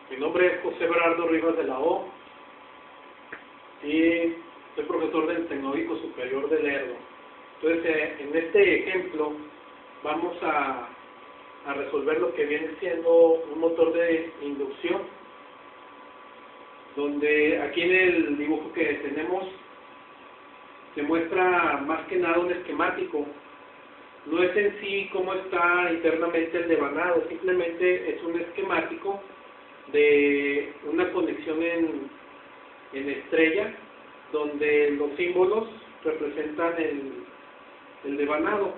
Mi nombre es José Berardo Rivas de la O y soy profesor del Tecnológico Superior de Lerdo. Entonces, en este ejemplo vamos a resolver lo que viene siendo un motor de inducción, donde aquí en el dibujo que tenemos se muestra más que nada un esquemático. No es en sí cómo está internamente el devanado, simplemente es un esquemático de una conexión en estrella, donde los símbolos representan el devanado.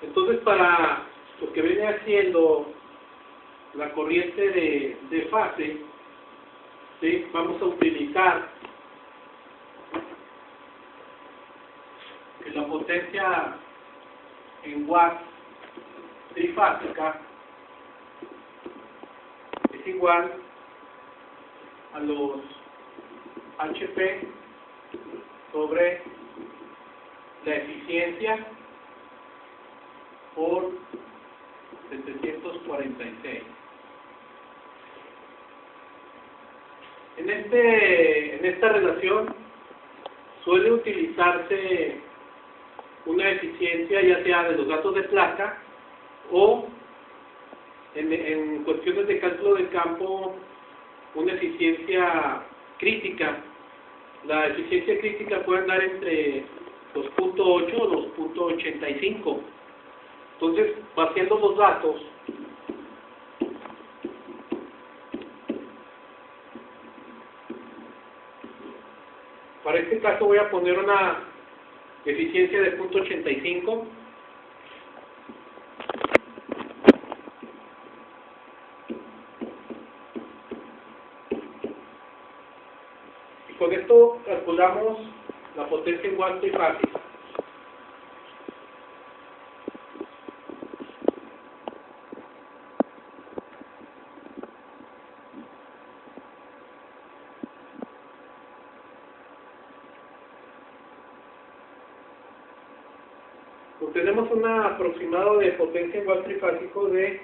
Entonces, para lo que viene haciendo la corriente de fase, ¿sí?, vamos a utilizar la potencia en watts trifásica es igual a los HP sobre la eficiencia por 746. En esta relación suele utilizarse una eficiencia ya sea de los datos de placa o en cuestiones de cálculo de campo una eficiencia crítica. La eficiencia crítica puede andar entre 2.8 o 2.85. Entonces, vaciando los datos, para este caso voy a poner una eficiencia de 0.85. Y con esto calculamos la potencia en watts trifásica. Tenemos un aproximado de potencia en watts trifásico de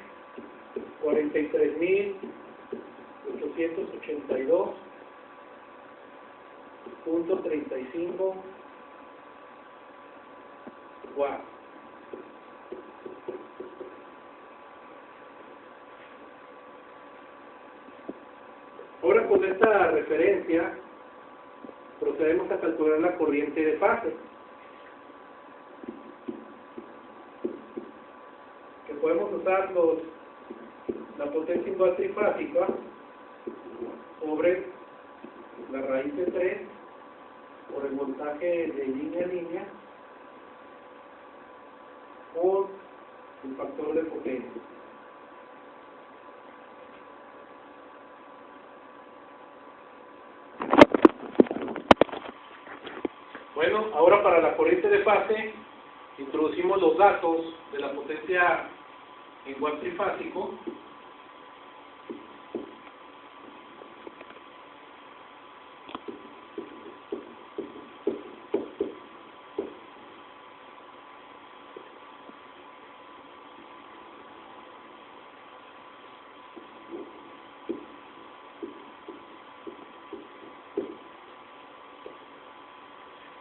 43.882.35 watts. Ahora, con esta referencia procedemos a calcular la corriente de fase, que podemos usar la potencia en watts trifásica sobre la raíz de 3 por el voltaje de línea a línea por el factor de potencia. Bueno, ahora para la corriente de fase introducimos los datos de la potencia en watts trifásico.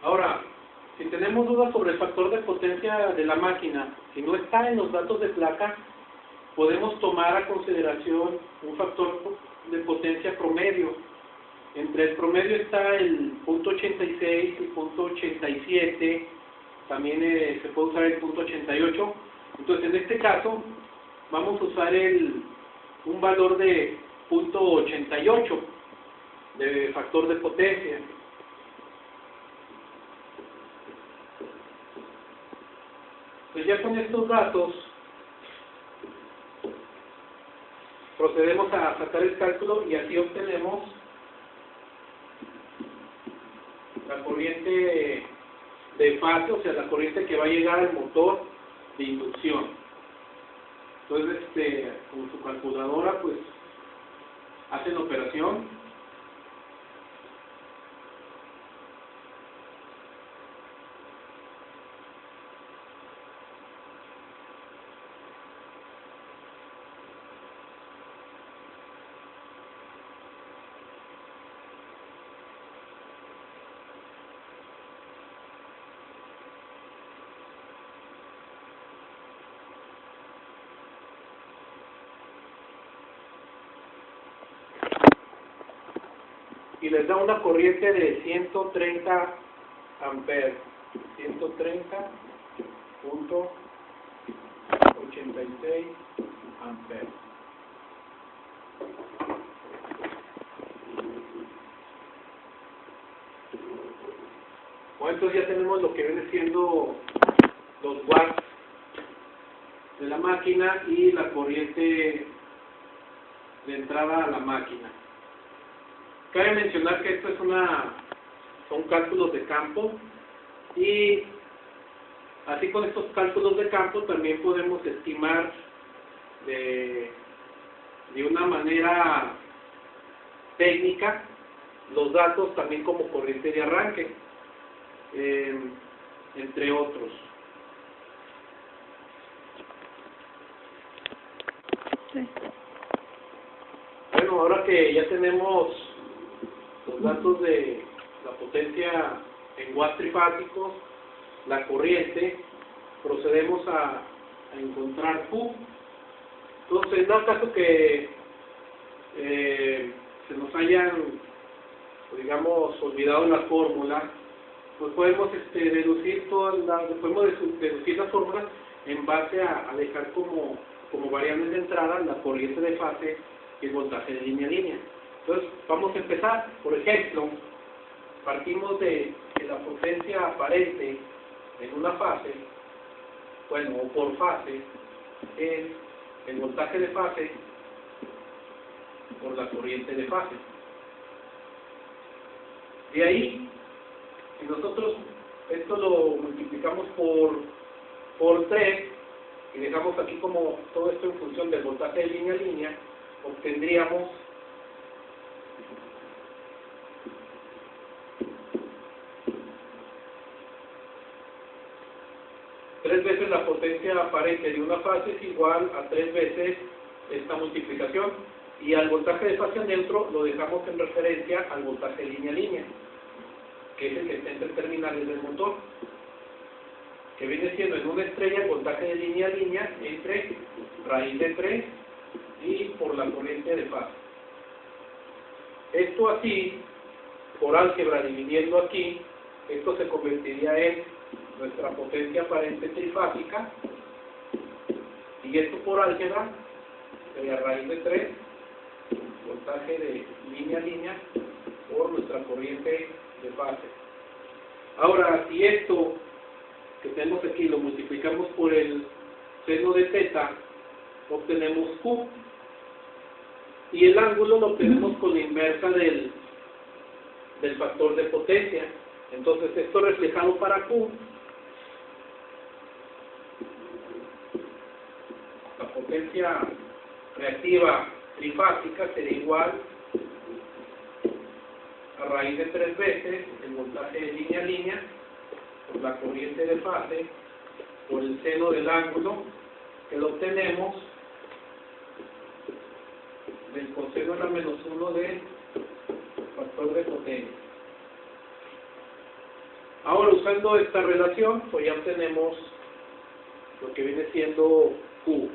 Ahora, si tenemos dudas sobre el factor de potencia de la máquina, si no está en los datos de placa, podemos tomar a consideración un factor de potencia promedio. Entre el promedio está el 0.86 y 0.87, también se puede usar el 0.88. Entonces, en este caso, vamos a usar un valor de 0.88 de factor de potencia. Pues ya con estos datos procedemos a sacar el cálculo y así obtenemos la corriente de fase, o sea, la corriente que va a llegar al motor de inducción. Entonces, con su calculadora, pues, hacen la operación. y les da una corriente de 130 amperes, 130.86 amperes. Bueno, entonces ya tenemos lo que viene siendo los watts de la máquina y la corriente de entrada a la máquina. Cabe mencionar que esto es son cálculos de campo, y así con estos cálculos de campo también podemos estimar de una manera técnica los datos también como corriente de arranque, entre otros. Sí. Bueno, ahora que ya tenemos los datos de la potencia en watts trifásicos, la corriente, procedemos a encontrar Q. Entonces, en dado caso que se nos hayan, digamos, olvidado la fórmula, pues podemos deducir deducir las fórmulas en base a dejar como variables de entrada la corriente de fase y el voltaje de línea a línea. Entonces, vamos a empezar. Por ejemplo, partimos de que la potencia aparente en una fase, bueno, o por fase, es el voltaje de fase por la corriente de fase. De ahí, si nosotros esto lo multiplicamos por 3 y dejamos aquí como todo esto en función del voltaje de línea a línea, obtendríamos tres veces la potencia aparente de una fase es igual a 3 veces esta multiplicación, y al voltaje de fase neutro lo dejamos en referencia al voltaje de línea a línea, que es el que está entre terminales del motor, que viene siendo en una estrella el voltaje de línea a línea entre raíz de 3 y por la corriente de fase. Esto así, por álgebra dividiendo aquí, esto se convertiría en nuestra potencia aparente trifásica, y esto por álgebra sería raíz de 3, voltaje de línea a línea, por nuestra corriente de fase. Ahora, si esto que tenemos aquí lo multiplicamos por el seno de θ, obtenemos Q, y el ángulo lo obtenemos con la inversa del factor de potencia. Entonces, esto reflejado para Q, la potencia reactiva trifásica sería igual a raíz de 3 veces el voltaje de línea a línea por la corriente de fase por el seno del ángulo, que lo obtenemos del coseno a la menos 1 del factor de potencia. Ahora, usando esta relación, pues ya obtenemos lo que viene siendo Q.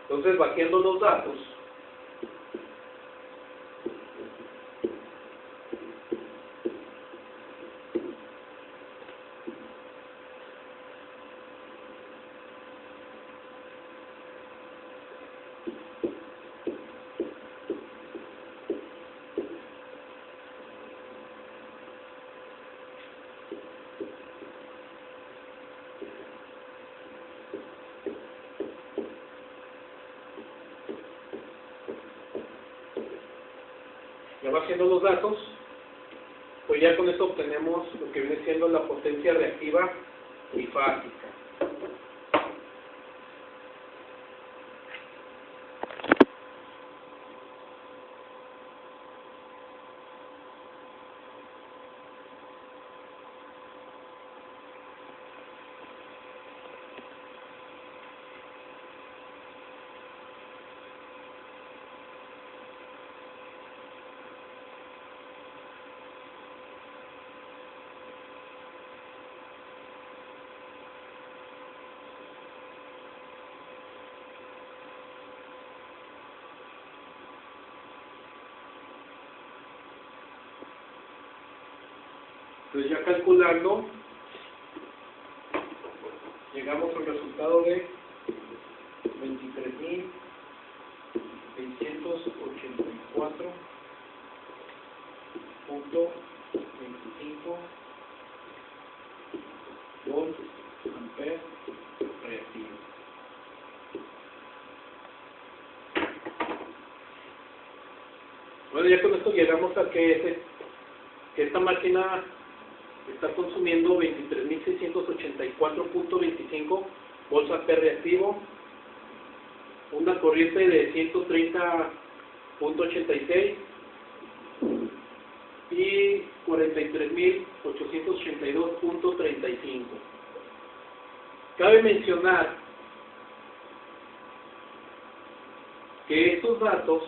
Entonces, vaciando los datos, pues ya con esto obtenemos lo que viene siendo la potencia reactiva trifásica. Entonces ya calculando, llegamos al resultado de 23.684.25 volts ampere reactivo. Bueno, ya con esto llegamos a que esta máquina está consumiendo 23.684.25 volts ampere reactivo, una corriente de 130.86 y 43.882.35. Cabe mencionar que estos datos,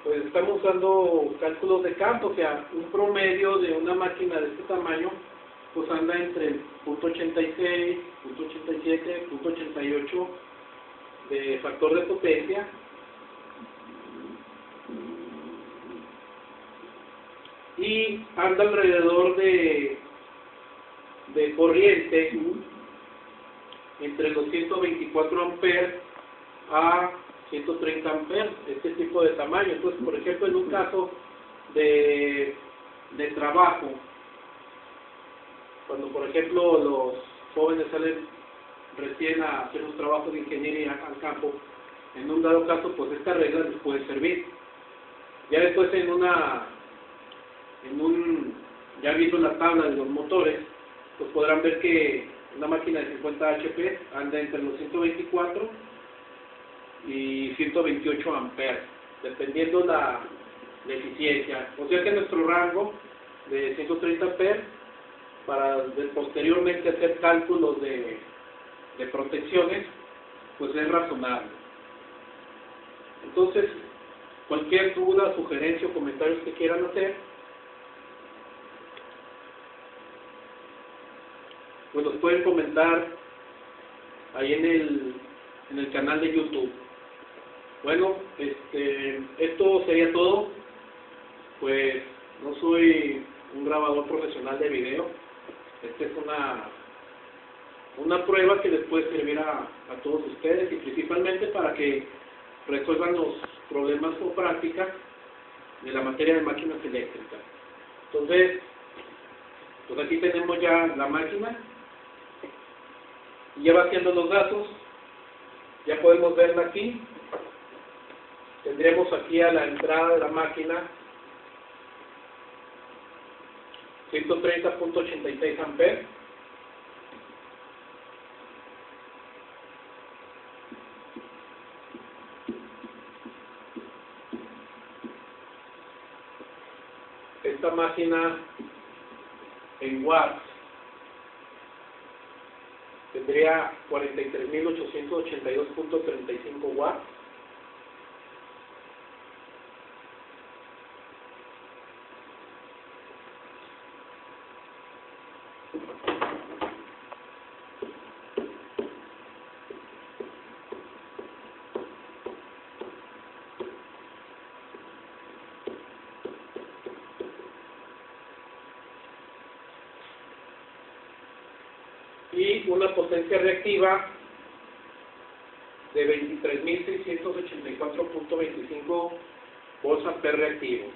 pues estamos usando cálculos de campo, o sea, un promedio de una máquina de este tamaño, pues anda entre .86, .87, .88 de factor de potencia. Y anda alrededor de corriente entre los 124 amperes a 130 amperes, este tipo de tamaño. Entonces, por ejemplo, en un caso de trabajo, cuando por ejemplo los jóvenes salen recién a hacer un trabajo de ingeniería al campo, en un dado caso, pues esta regla les puede servir. Ya después ya viendo la tabla de los motores, pues podrán ver que una máquina de 50 HP anda entre los 124 y 128 amperes, dependiendo la eficiencia. O sea que nuestro rango de 130 amperes, para posteriormente hacer cálculos de protecciones, pues es razonable. Entonces, cualquier duda, sugerencia o comentarios que quieran hacer, pues los pueden comentar ahí en el canal de YouTube. Bueno, esto sería todo. Pues no soy un grabador profesional de video. Esta es una prueba que les puede servir a todos ustedes, y principalmente para que resuelvan los problemas o prácticas de la materia de máquinas eléctricas. Entonces, pues aquí tenemos ya la máquina y ya va haciendo los datos. Ya podemos verla aquí. Tendremos aquí a la entrada de la máquina 130.86 amperes. Esta máquina en watts tendría 43.882.35 watts. Y una potencia reactiva de 23.684.25 volts ampere reactivos.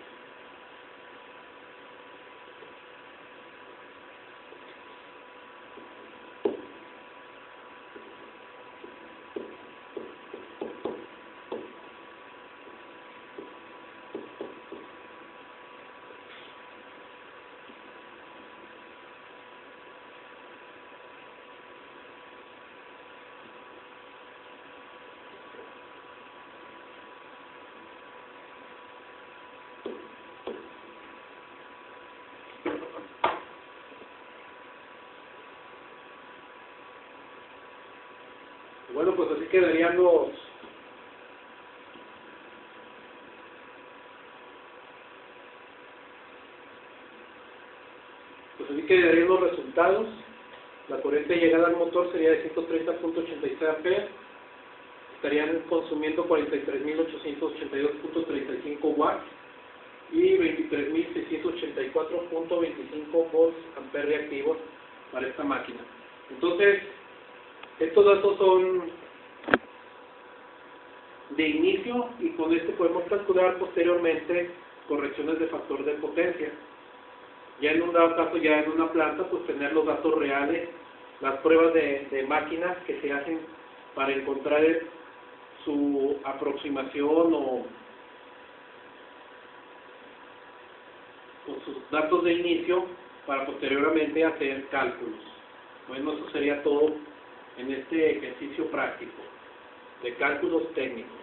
Bueno, pues así quedarían los resultados. La corriente de llegada al motor sería de 130.86 amperes. Estarían consumiendo 43.882.35 watts. y 23.684.25 volts amperes reactivos para esta máquina. Entonces, estos datos son de inicio y con este podemos calcular posteriormente correcciones de factor de potencia. Ya en un dado caso, ya en una planta, pues tener los datos reales, las pruebas de máquinas que se hacen para encontrar su aproximación o sus datos de inicio para posteriormente hacer cálculos. Bueno, eso sería todo en este ejercicio práctico de cálculos técnicos.